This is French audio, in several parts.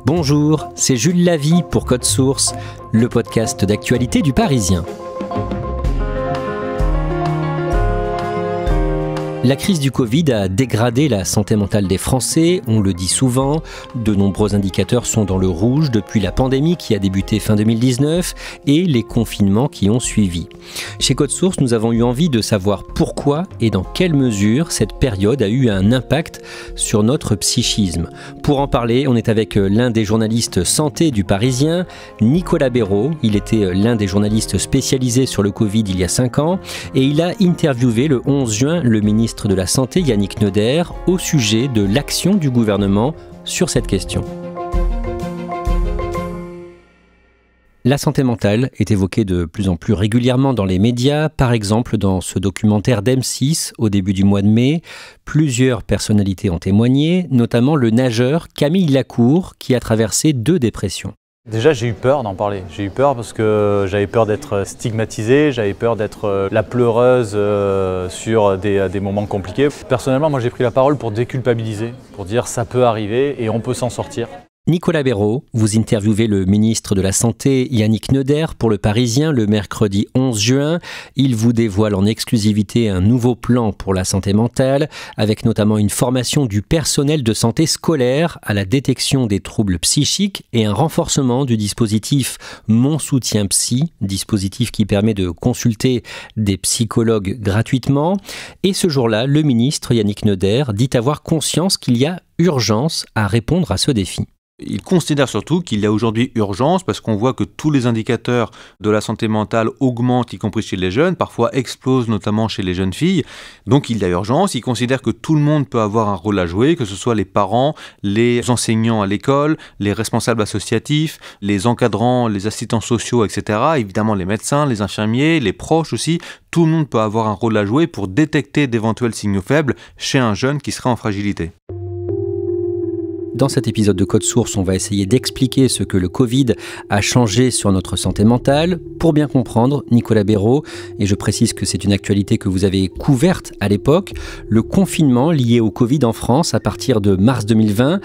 Bonjour, c'est Jules Lavie pour Code Source, le podcast d'actualité du Parisien. La crise du Covid a dégradé la santé mentale des Français, on le dit souvent. De nombreux indicateurs sont dans le rouge depuis la pandémie qui a débuté fin 2019 et les confinements qui ont suivi. Chez Code Source, nous avons eu envie de savoir pourquoi et dans quelle mesure cette période a eu un impact sur notre psychisme. Pour en parler, on est avec l'un des journalistes santé du Parisien, Nicolas Béraud. Il était l'un des journalistes spécialisés sur le Covid il y a 5 ans et il a interviewé le 11 juin le ministre de la Santé Yannick Neuder au sujet de l'action du gouvernement sur cette question. La santé mentale est évoquée de plus en plus régulièrement dans les médias, par exemple dans ce documentaire d'M6 au début du mois de mai. Plusieurs personnalités ont témoigné, notamment le nageur Camille Lacour qui a traversé 2 dépressions. Déjà, j'ai eu peur d'en parler. J'ai eu peur parce que j'avais peur d'être stigmatisé, j'avais peur d'être la pleureuse sur des moments compliqués. Personnellement, moi j'ai pris la parole pour déculpabiliser, pour dire ça peut arriver et on peut s'en sortir. Nicolas Béraud, vous interviewez le ministre de la Santé Yannick Neuder pour Le Parisien le mercredi 11 juin. Il vous dévoile en exclusivité un nouveau plan pour la santé mentale, avec notamment une formation du personnel de santé scolaire à la détection des troubles psychiques et un renforcement du dispositif Mon Soutien Psy, dispositif qui permet de consulter des psychologues gratuitement. Et ce jour-là, le ministre Yannick Neuder dit avoir conscience qu'il y a urgence à répondre à ce défi. Il considère surtout qu'il y a aujourd'hui urgence parce qu'on voit que tous les indicateurs de la santé mentale augmentent, y compris chez les jeunes, parfois explosent notamment chez les jeunes filles. Donc il y a urgence, il considère que tout le monde peut avoir un rôle à jouer, que ce soit les parents, les enseignants à l'école, les responsables associatifs, les encadrants, les assistants sociaux, etc. Évidemment les médecins, les infirmiers, les proches aussi. Tout le monde peut avoir un rôle à jouer pour détecter d'éventuels signaux faibles chez un jeune qui serait en fragilité. Dans cet épisode de Code Source, on va essayer d'expliquer ce que le Covid a changé sur notre santé mentale. Pour bien comprendre, Nicolas Béraud, et je précise que c'est une actualité que vous avez couverte à l'époque, le confinement lié au Covid en France à partir de mars 2020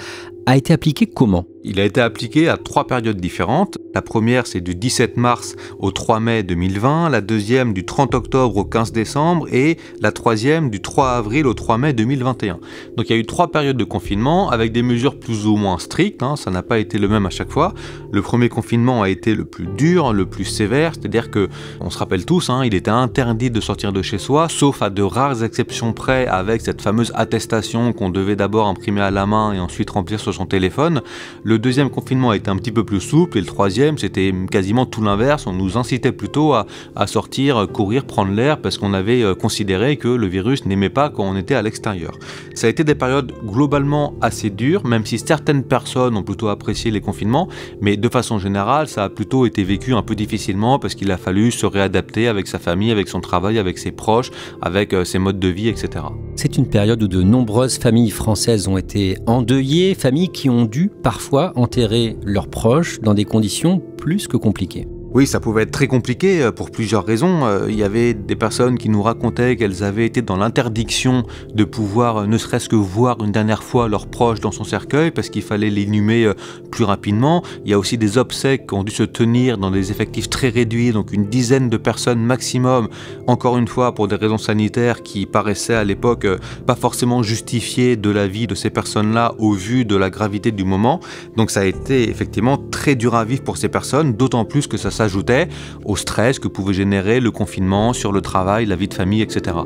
a été appliqué comment ? Il a été appliqué à 3 périodes différentes. La première, c'est du 17 mars au 3 mai 2020, la deuxième du 30 octobre au 15 décembre et la troisième du 3 avril au 3 mai 2021. Donc il y a eu 3 périodes de confinement avec des mesures plus ou moins strictes, ça n'a pas été le même à chaque fois. Le premier confinement a été le plus dur, le plus sévère, c'est-à-dire que, on se rappelle tous, il était interdit de sortir de chez soi, sauf à de rares exceptions près avec cette fameuse attestation qu'on devait d'abord imprimer à la main et ensuite remplir sur son téléphone. Le deuxième confinement a été un petit peu plus souple et le troisième, c'était quasiment tout l'inverse. On nous incitait plutôt à sortir, courir, prendre l'air parce qu'on avait considéré que le virus n'aimait pas quand on était à l'extérieur. Ça a été des périodes globalement assez dures, même si certaines personnes ont plutôt apprécié les confinements, mais de façon générale, ça a plutôt été vécu un peu difficilement parce qu'il a fallu se réadapter avec sa famille, avec son travail, avec ses proches, avec ses modes de vie, etc. C'est une période où de nombreuses familles françaises ont été endeuillées, familles qui ont dû parfois enterrer leurs proches dans des conditions plus que compliquées. Oui, ça pouvait être très compliqué pour plusieurs raisons. Il y avait des personnes qui nous racontaient qu'elles avaient été dans l'interdiction de pouvoir ne serait-ce que voir une dernière fois leurs proches dans son cercueil parce qu'il fallait les inhumer plus rapidement. Il y a aussi des obsèques qui ont dû se tenir dans des effectifs très réduits, donc une dizaine de personnes maximum, encore une fois pour des raisons sanitaires qui paraissaient à l'époque pas forcément justifiées de la vie de ces personnes-là au vu de la gravité du moment. Donc ça a été effectivement très dur à vivre pour ces personnes, d'autant plus que ça s'ajoutait au stress que pouvait générer le confinement sur le travail, la vie de famille, etc.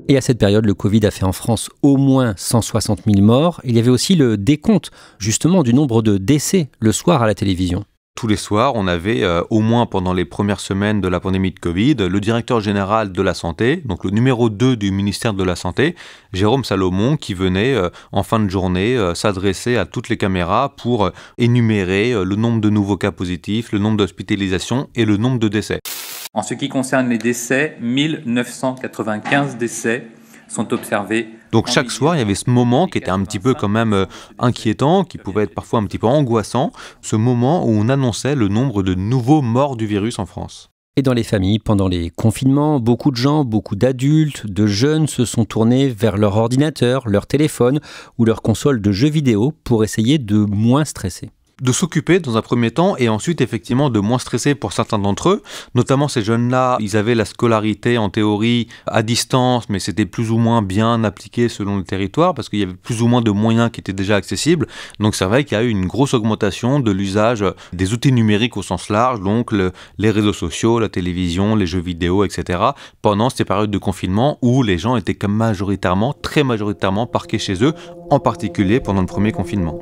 Et à cette période, le Covid a fait en France au moins 160 000 morts. Il y avait aussi le décompte, justement, du nombre de décès le soir à la télévision. Tous les soirs, on avait, au moins pendant les premières semaines de la pandémie de Covid, le directeur général de la Santé, donc le numéro 2 du ministère de la Santé, Jérôme Salomon, qui venait en fin de journée s'adresser à toutes les caméras pour énumérer le nombre de nouveaux cas positifs, le nombre d'hospitalisations et le nombre de décès. En ce qui concerne les décès, 1995 décès sont observés. Donc chaque soir, il y avait ce moment qui était un petit peu quand même inquiétant, qui pouvait être parfois un petit peu angoissant, ce moment où on annonçait le nombre de nouveaux morts du virus en France. Et dans les familles, pendant les confinements, beaucoup de gens, beaucoup d'adultes, de jeunes se sont tournés vers leur ordinateur, leur téléphone ou leur console de jeux vidéo pour essayer de moins stresser. De s'occuper dans un premier temps et ensuite effectivement de moins stresser pour certains d'entre eux. Notamment ces jeunes-là, ils avaient la scolarité en théorie à distance, mais c'était plus ou moins bien appliqué selon le territoire parce qu'il y avait plus ou moins de moyens qui étaient déjà accessibles. Donc c'est vrai qu'il y a eu une grosse augmentation de l'usage des outils numériques au sens large, donc les réseaux sociaux, la télévision, les jeux vidéo, etc. pendant ces périodes de confinement où les gens étaient comme majoritairement, très majoritairement parqués chez eux, en particulier pendant le premier confinement.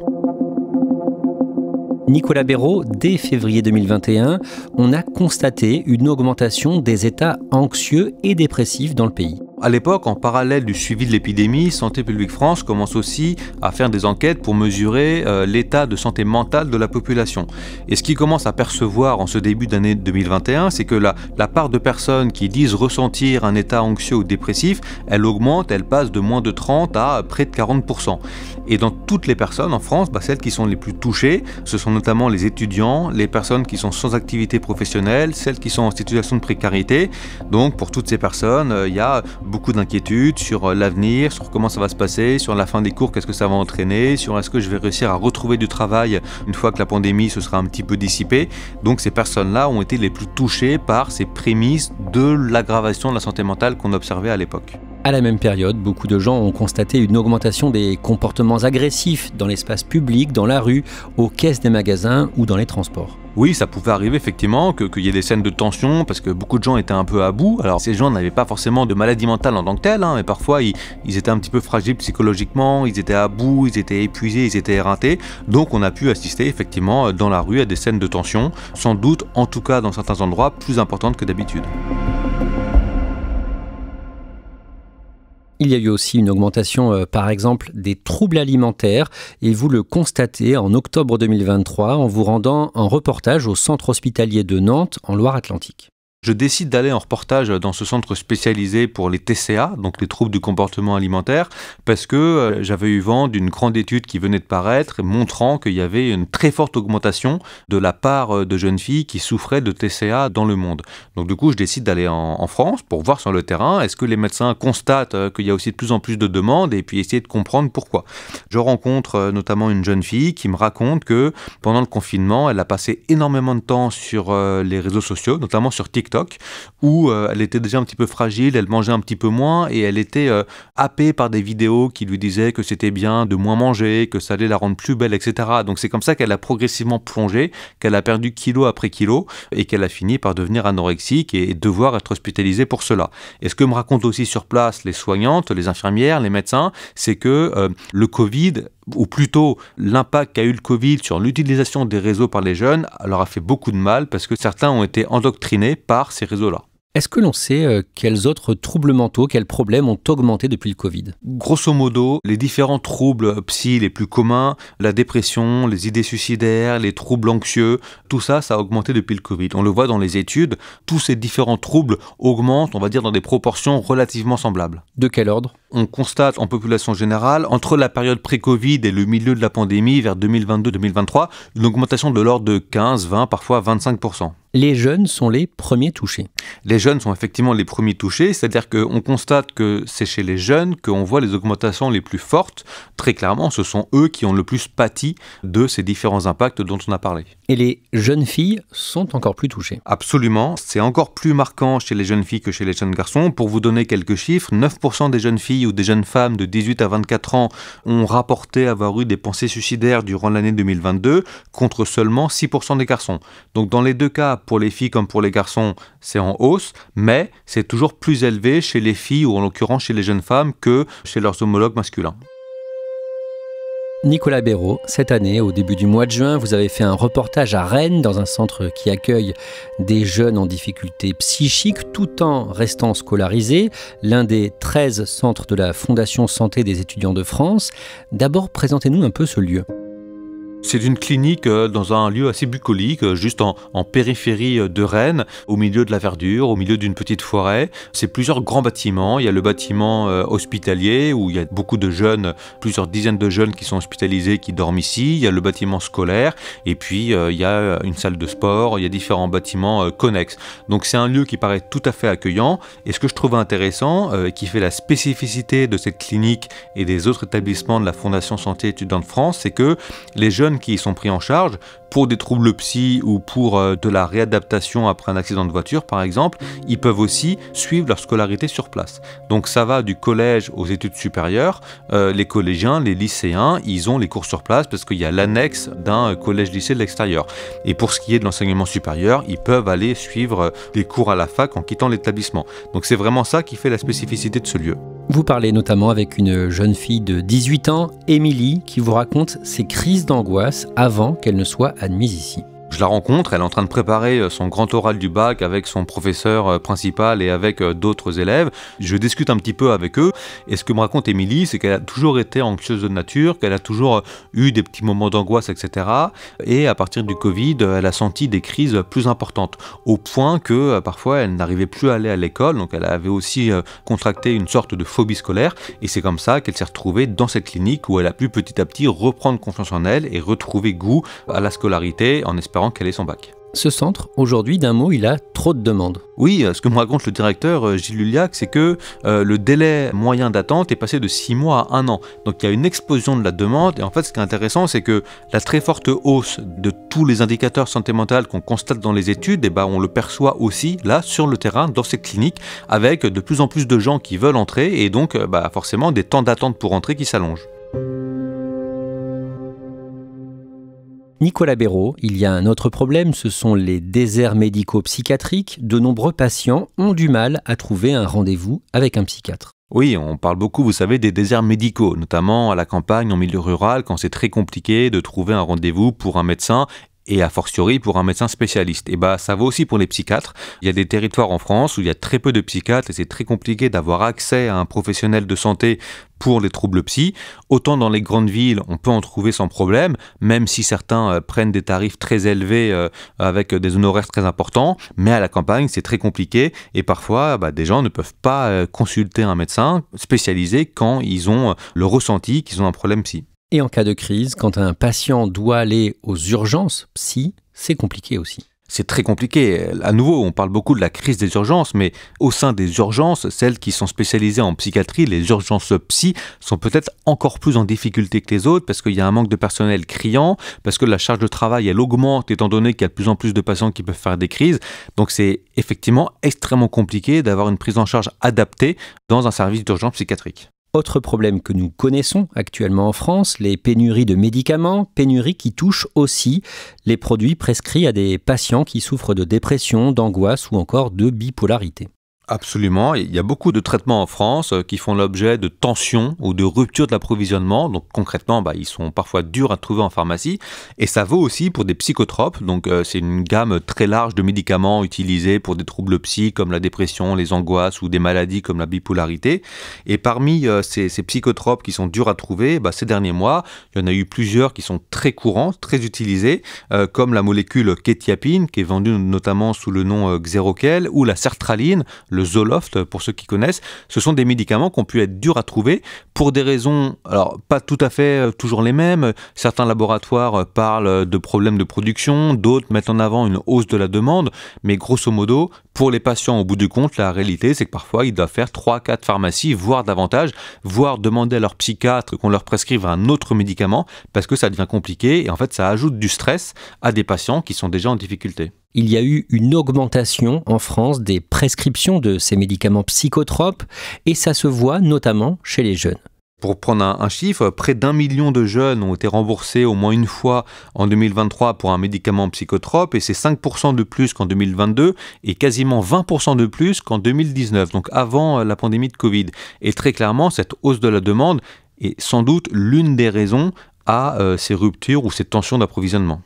Nicolas Béraud, dès février 2021, on a constaté une augmentation des états anxieux et dépressifs dans le pays. À l'époque, en parallèle du suivi de l'épidémie, Santé publique France commence aussi à faire des enquêtes pour mesurer l'état de santé mentale de la population. Et ce qu'ils commencent à percevoir en ce début d'année 2021, c'est que la part de personnes qui disent ressentir un état anxieux ou dépressif, elle augmente, elle passe de moins de 30 à près de 40%. Et dans toutes les personnes en France, celles qui sont les plus touchées, ce sont notamment les étudiants, les personnes qui sont sans activité professionnelle, celles qui sont en situation de précarité. Donc pour toutes ces personnes, il y a beaucoup d'inquiétudes sur l'avenir, sur comment ça va se passer, sur la fin des cours, qu'est-ce que ça va entraîner, sur est-ce que je vais réussir à retrouver du travail une fois que la pandémie se sera un petit peu dissipée. Donc ces personnes-là ont été les plus touchées par ces prémices de l'aggravation de la santé mentale qu'on observait à l'époque. À la même période, beaucoup de gens ont constaté une augmentation des comportements agressifs dans l'espace public, dans la rue, aux caisses des magasins ou dans les transports. Oui, ça pouvait arriver effectivement qu'il y ait des scènes de tension parce que beaucoup de gens étaient un peu à bout. Alors ces gens n'avaient pas forcément de maladie mentale en tant que telle, mais parfois ils étaient un petit peu fragiles psychologiquement, ils étaient à bout, ils étaient épuisés, ils étaient éreintés. Donc on a pu assister effectivement dans la rue à des scènes de tension, sans doute en tout cas dans certains endroits plus importantes que d'habitude. Il y a eu aussi une augmentation, par exemple, des troubles alimentaires et vous le constatez en octobre 2023 en vous rendant en reportage au centre hospitalier de Nantes en Loire-Atlantique. Je décide d'aller en reportage dans ce centre spécialisé pour les TCA, donc les troubles du comportement alimentaire, parce que j'avais eu vent d'une grande étude qui venait de paraître montrant qu'il y avait une très forte augmentation de la part de jeunes filles qui souffraient de TCA dans le monde. Donc du coup, je décide d'aller en France pour voir sur le terrain, est-ce que les médecins constatent qu'il y a aussi de plus en plus de demandes et puis essayer de comprendre pourquoi. Je rencontre notamment une jeune fille qui me raconte que pendant le confinement, elle a passé énormément de temps sur les réseaux sociaux, notamment sur TikTok, où elle était déjà un petit peu fragile, elle mangeait un petit peu moins et elle était happée par des vidéos qui lui disaient que c'était bien de moins manger, que ça allait la rendre plus belle, etc. Donc c'est comme ça qu'elle a progressivement plongé, qu'elle a perdu kilo après kilo et qu'elle a fini par devenir anorexique et devoir être hospitalisée pour cela. Et ce que me racontent aussi sur place les soignantes, les infirmières, les médecins, c'est que le Covid, ou plutôt l'impact qu'a eu le Covid sur l'utilisation des réseaux par les jeunes, leur a fait beaucoup de mal parce que certains ont été endoctrinés par ces réseaux-là. Est-ce que l'on sait quels autres troubles mentaux, quels problèmes ont augmenté depuis le Covid ? Grosso modo, les différents troubles psy les plus communs, la dépression, les idées suicidaires, les troubles anxieux, tout ça, ça a augmenté depuis le Covid. On le voit dans les études, tous ces différents troubles augmentent, on va dire, dans des proportions relativement semblables. De quel ordre ? On constate en population générale, entre la période pré-Covid et le milieu de la pandémie, vers 2022-2023, une augmentation de l'ordre de 15, 20, parfois 25%. Les jeunes sont les premiers touchés. Les jeunes sont effectivement les premiers touchés, c'est-à-dire qu'on constate que c'est chez les jeunes qu'on voit les augmentations les plus fortes. Très clairement, ce sont eux qui ont le plus pâti de ces différents impacts dont on a parlé. Et les jeunes filles sont encore plus touchées. Absolument, c'est encore plus marquant chez les jeunes filles que chez les jeunes garçons. Pour vous donner quelques chiffres, 9% des jeunes filles ou des jeunes femmes de 18 à 24 ans ont rapporté avoir eu des pensées suicidaires durant l'année 2022, contre seulement 6% des garçons. Donc dans les deux cas, pour les filles comme pour les garçons, c'est en hausse, mais c'est toujours plus élevé chez les filles ou en l'occurrence chez les jeunes femmes que chez leurs homologues masculins. Nicolas Béraud, cette année, au début du mois de juin, vous avez fait un reportage à Rennes dans un centre qui accueille des jeunes en difficulté psychique tout en restant scolarisés, l'un des 13 centres de la Fondation Santé des étudiants de France. D'abord, présentez-nous un peu ce lieu. C'est une clinique dans un lieu assez bucolique, juste en périphérie de Rennes, au milieu de la verdure, au milieu d'une petite forêt. C'est plusieurs grands bâtiments. Il y a le bâtiment hospitalier où il y a beaucoup de jeunes, plusieurs dizaines de jeunes qui sont hospitalisés, qui dorment ici. Il y a le bâtiment scolaire et puis il y a une salle de sport. Il y a différents bâtiments connexes. Donc c'est un lieu qui paraît tout à fait accueillant. Et ce que je trouve intéressant, qui fait la spécificité de cette clinique et des autres établissements de la Fondation Santé Étudiants de France, c'est que les jeunes qui y sont pris en charge pour des troubles psy ou pour de la réadaptation après un accident de voiture par exemple, ils peuvent aussi suivre leur scolarité sur place. Donc ça va du collège aux études supérieures, les collégiens, les lycéens, ils ont les cours sur place parce qu'il y a l'annexe d'un collège-lycée de l'extérieur. Et pour ce qui est de l'enseignement supérieur, ils peuvent aller suivre des cours à la fac en quittant l'établissement. Donc c'est vraiment ça qui fait la spécificité de ce lieu. Vous parlez notamment avec une jeune fille de 18 ans, Émilie, qui vous raconte ses crises d'angoisse avant qu'elle ne soit admise ici. Je la rencontre, elle est en train de préparer son grand oral du bac avec son professeur principal et avec d'autres élèves. Je discute un petit peu avec eux et ce que me raconte Émilie, c'est qu'elle a toujours été anxieuse de nature, qu'elle a toujours eu des petits moments d'angoisse, etc. Et à partir du Covid, elle a senti des crises plus importantes, au point que parfois elle n'arrivait plus à aller à l'école, donc elle avait aussi contracté une sorte de phobie scolaire et c'est comme ça qu'elle s'est retrouvée dans cette clinique où elle a pu petit à petit reprendre confiance en elle et retrouver goût à la scolarité en espérant qu'elle ait son bac. Ce centre, aujourd'hui, d'un mot, il a trop de demandes. Oui, ce que me raconte le directeur Gilles Luliac, c'est que le délai moyen d'attente est passé de 6 mois à 1 an. Donc il y a une explosion de la demande et en fait ce qui est intéressant, c'est que la très forte hausse de tous les indicateurs santé mentale qu'on constate dans les études, on le perçoit aussi là sur le terrain, dans cette clinique, avec de plus en plus de gens qui veulent entrer et donc forcément des temps d'attente pour entrer qui s'allongent. Nicolas Béraud, il y a un autre problème, ce sont les déserts médico-psychiatriques. De nombreux patients ont du mal à trouver un rendez-vous avec un psychiatre. Oui, on parle beaucoup, vous savez, des déserts médicaux, notamment à la campagne, en milieu rural, quand c'est très compliqué de trouver un rendez-vous pour un médecin. Et a fortiori pour un médecin spécialiste. Et ça vaut aussi pour les psychiatres. Il y a des territoires en France où il y a très peu de psychiatres et c'est très compliqué d'avoir accès à un professionnel de santé pour les troubles psy. Autant dans les grandes villes, on peut en trouver sans problème, même si certains prennent des tarifs très élevés avec des honoraires très importants. Mais à la campagne, c'est très compliqué et parfois, des gens ne peuvent pas consulter un médecin spécialisé quand ils ont le ressenti qu'ils ont un problème psy. Et en cas de crise, quand un patient doit aller aux urgences psy, c'est compliqué aussi. C'est très compliqué. À nouveau, on parle beaucoup de la crise des urgences, mais au sein des urgences, celles qui sont spécialisées en psychiatrie, les urgences psy, sont peut-être encore plus en difficulté que les autres parce qu'il y a un manque de personnel criant, parce que la charge de travail, elle augmente étant donné qu'il y a de plus en plus de patients qui peuvent faire des crises. Donc c'est effectivement extrêmement compliqué d'avoir une prise en charge adaptée dans un service d'urgence psychiatrique. Autre problème que nous connaissons actuellement en France, les pénuries de médicaments, pénuries qui touchent aussi les produits prescrits à des patients qui souffrent de dépression, d'angoisse ou encore de bipolarité. Absolument, il y a beaucoup de traitements en France qui font l'objet de tensions ou de ruptures de l'approvisionnement. Donc concrètement, ils sont parfois durs à trouver en pharmacie. Et ça vaut aussi pour des psychotropes. Donc c'est une gamme très large de médicaments utilisés pour des troubles psy comme la dépression, les angoisses ou des maladies comme la bipolarité. Et parmi ces psychotropes qui sont durs à trouver, ces derniers mois, il y en a eu plusieurs qui sont très courants, très utilisés, comme la molécule kétiapine qui est vendue notamment sous le nom Xeroquel ou la sertraline, le Zoloft, pour ceux qui connaissent. Ce sont des médicaments qui ont pu être durs à trouver pour des raisons, alors pas tout à fait toujours les mêmes. Certains laboratoires parlent de problèmes de production, d'autres mettent en avant une hausse de la demande, mais grosso modo, pour les patients, au bout du compte, la réalité, c'est que parfois, ils doivent faire 3-4 pharmacies, voire davantage, voire demander à leur psychiatre qu'on leur prescrive un autre médicament, parce que ça devient compliqué, et en fait, ça ajoute du stress à des patients qui sont déjà en difficulté. Il y a eu une augmentation en France des prescriptions de ces médicaments psychotropes, et ça se voit notamment chez les jeunes. Pour prendre un chiffre, près d'1 million de jeunes ont été remboursés au moins une fois en 2023 pour un médicament psychotrope et c'est 5% de plus qu'en 2022 et quasiment 20% de plus qu'en 2019, donc avant la pandémie de Covid. Et très clairement, cette hausse de la demande est sans doute l'une des raisons à ces ruptures ou ces tensions d'approvisionnement.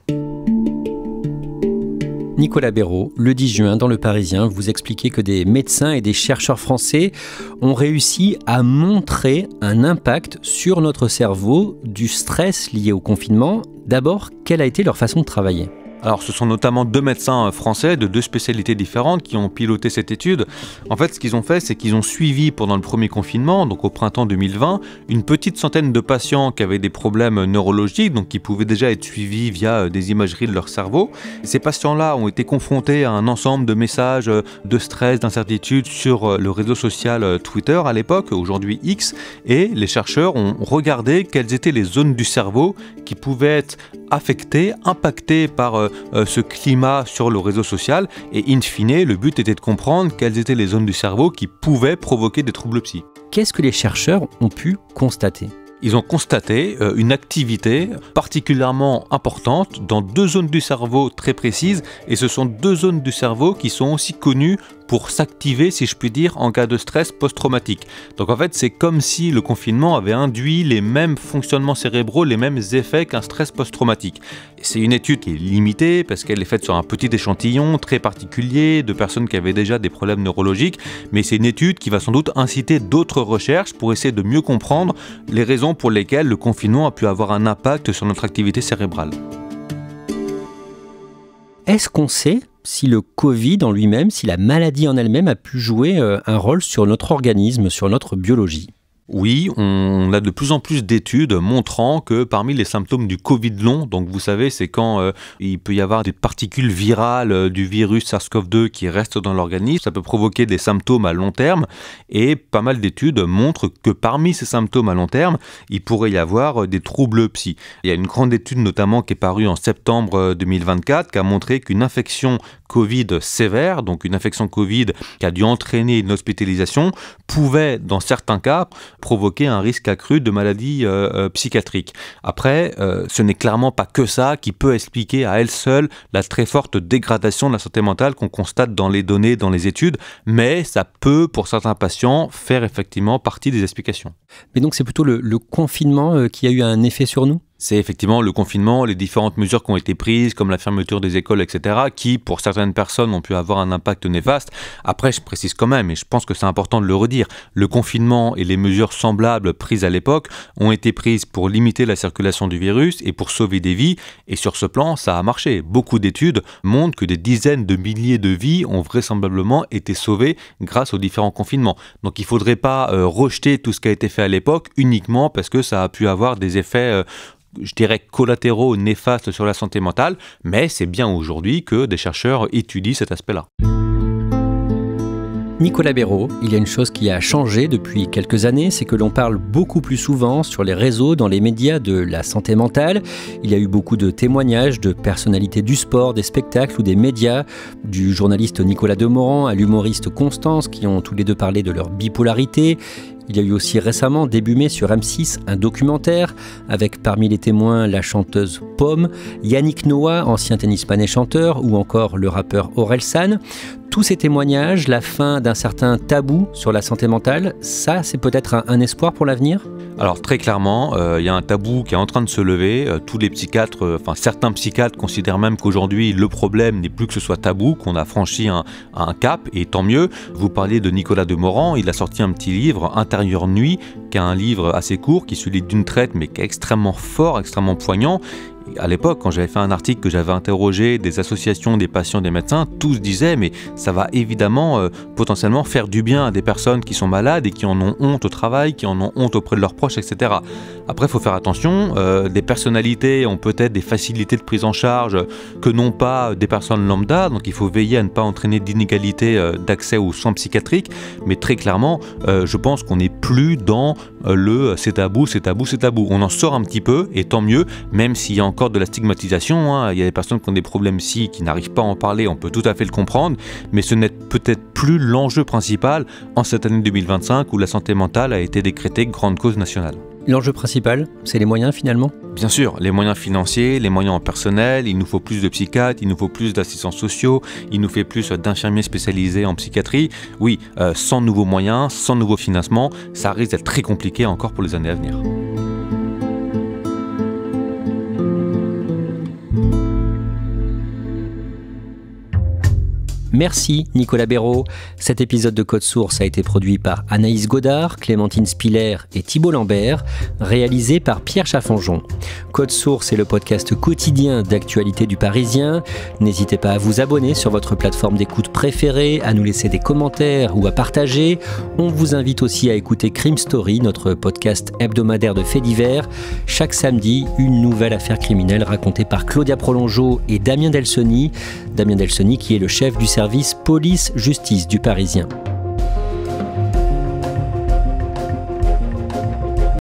Nicolas Béraud, le 10 juin, dans Le Parisien, vous expliquez que des médecins et des chercheurs français ont réussi à montrer un impact sur notre cerveau du stress lié au confinement, D'abord, quelle a été leur façon de travailler ? Alors, ce sont notamment 2 médecins français de 2 spécialités différentes qui ont piloté cette étude. En fait, ce qu'ils ont fait, c'est qu'ils ont suivi pendant le premier confinement, donc au printemps 2020, une petite centaine de patients qui avaient des problèmes neurologiques, donc qui pouvaient déjà être suivis via des imageries de leur cerveau. Ces patients-là ont été confrontés à un ensemble de messages de stress, d'incertitude sur le réseau social Twitter à l'époque, aujourd'hui X, et les chercheurs ont regardé quelles étaient les zones du cerveau qui pouvaient être affectées, impactées par ce climat sur le réseau social, et in fine, le but était de comprendre quelles étaient les zones du cerveau qui pouvaient provoquer des troubles psy. Qu'est-ce que les chercheurs ont pu constater ? Ils ont constaté une activité particulièrement importante dans 2 zones du cerveau très précises, et ce sont 2 zones du cerveau qui sont aussi connues pour s'activer, si je puis dire, en cas de stress post-traumatique. Donc en fait, c'est comme si le confinement avait induit les mêmes fonctionnements cérébraux, les mêmes effets qu'un stress post-traumatique. C'est une étude qui est limitée parce qu'elle est faite sur un petit échantillon très particulier de personnes qui avaient déjà des problèmes neurologiques, mais c'est une étude qui va sans doute inciter d'autres recherches pour essayer de mieux comprendre les raisons pour lesquelles le confinement a pu avoir un impact sur notre activité cérébrale. Est-ce qu'on sait si le Covid en lui-même, si la maladie en elle-même a pu jouer un rôle sur notre organisme, sur notre biologie ? Oui, on a de plus en plus d'études montrant que parmi les symptômes du Covid long, donc vous savez, c'est quand il peut y avoir des particules virales du virus SARS-CoV-2 qui restent dans l'organisme, ça peut provoquer des symptômes à long terme, et pas mal d'études montrent que parmi ces symptômes à long terme, il pourrait y avoir des troubles psy. Il y a une grande étude notamment qui est parue en septembre 2024 qui a montré qu'une infection Covid sévère, donc une infection Covid qui a dû entraîner une hospitalisation, pouvait dans certains cas provoquer un risque accru de maladie psychiatrique. Après, ce n'est clairement pas que ça qui peut expliquer à elle seule la très forte dégradation de la santé mentale qu'on constate dans les données, dans les études, mais ça peut, pour certains patients, faire effectivement partie des explications. Mais donc c'est plutôt le confinement qui a eu un effet sur nous ? C'est effectivement le confinement, les différentes mesures qui ont été prises, comme la fermeture des écoles, etc., qui, pour certaines personnes, ont pu avoir un impact néfaste. Après, je précise quand même, et je pense que c'est important de le redire, le confinement et les mesures semblables prises à l'époque ont été prises pour limiter la circulation du virus et pour sauver des vies, et sur ce plan, ça a marché. Beaucoup d'études montrent que des dizaines de milliers de vies ont vraisemblablement été sauvées grâce aux différents confinements. Donc il ne faudrait pas rejeter tout ce qui a été fait à l'époque uniquement parce que ça a pu avoir des effets je dirais collatéraux néfastes sur la santé mentale, mais c'est bien aujourd'hui que des chercheurs étudient cet aspect-là. Nicolas Béraud, il y a une chose qui a changé depuis quelques années, c'est que l'on parle beaucoup plus souvent sur les réseaux, dans les médias de la santé mentale. Il y a eu beaucoup de témoignages de personnalités du sport, des spectacles ou des médias, du journaliste Nicolas Demorand à l'humoriste Constance, qui ont tous les deux parlé de leur bipolarité. Il y a eu aussi récemment, début mai, sur M6, un documentaire avec parmi les témoins la chanteuse Pomme, Yannick Noah, ancien tennisman et chanteur, ou encore le rappeur Orelsan. Tous ces témoignages, la fin d'un certain tabou sur la santé mentale, ça c'est peut-être un espoir pour l'avenir ? Alors très clairement, il y a un tabou qui est en train de se lever. Tous les psychiatres, certains psychiatres considèrent même qu'aujourd'hui le problème n'est plus que ce soit tabou, qu'on a franchi un cap, et tant mieux. Vous parliez de Nicolas Demorand, il a sorti un petit livre, Intérieure Nuit, qui est un livre assez court, qui se lit d'une traite mais qui est extrêmement fort, extrêmement poignant. À l'époque, quand j'avais fait un article que j'avais interrogé des associations, des patients, des médecins, tous disaient mais ça va évidemment potentiellement faire du bien à des personnes qui sont malades et qui en ont honte au travail, qui en ont honte auprès de leurs proches, etc. Après, il faut faire attention, des personnalités ont peut-être des facilités de prise en charge que n'ont pas des personnes lambda, donc il faut veiller à ne pas entraîner d'inégalité d'accès aux soins psychiatriques, mais très clairement, je pense qu'on n'est plus dans c'est tabou, c'est tabou, c'est tabou. On en sort un petit peu, et tant mieux, même s'il y a encore de la stigmatisation, hein. Il y a des personnes qui ont des problèmes psy, qui n'arrivent pas à en parler, on peut tout à fait le comprendre, mais ce n'est peut-être plus l'enjeu principal en cette année 2025 où la santé mentale a été décrétée grande cause nationale. L'enjeu principal, c'est les moyens finalement ? Bien sûr, les moyens financiers, les moyens en personnel, il nous faut plus de psychiatres, il nous faut plus d'assistants sociaux, il nous faut plus d'infirmiers spécialisés en psychiatrie. Oui, sans nouveaux moyens, sans nouveaux financements, ça risque d'être très compliqué encore pour les années à venir. Merci Nicolas Béraud. Cet épisode de Code Source a été produit par Anaïs Godard, Clémentine Spiller et Thibault Lambert, réalisé par Pierre Chaffanjon. Code Source est le podcast quotidien d'actualité du Parisien. N'hésitez pas à vous abonner sur votre plateforme d'écoute préférée, à nous laisser des commentaires ou à partager. On vous invite aussi à écouter Crime Story, notre podcast hebdomadaire de faits divers. Chaque samedi, une nouvelle affaire criminelle racontée par Claudia Prolongeau et Damien Delsoni. Damien Delsoni qui est le chef du service police-justice du Parisien.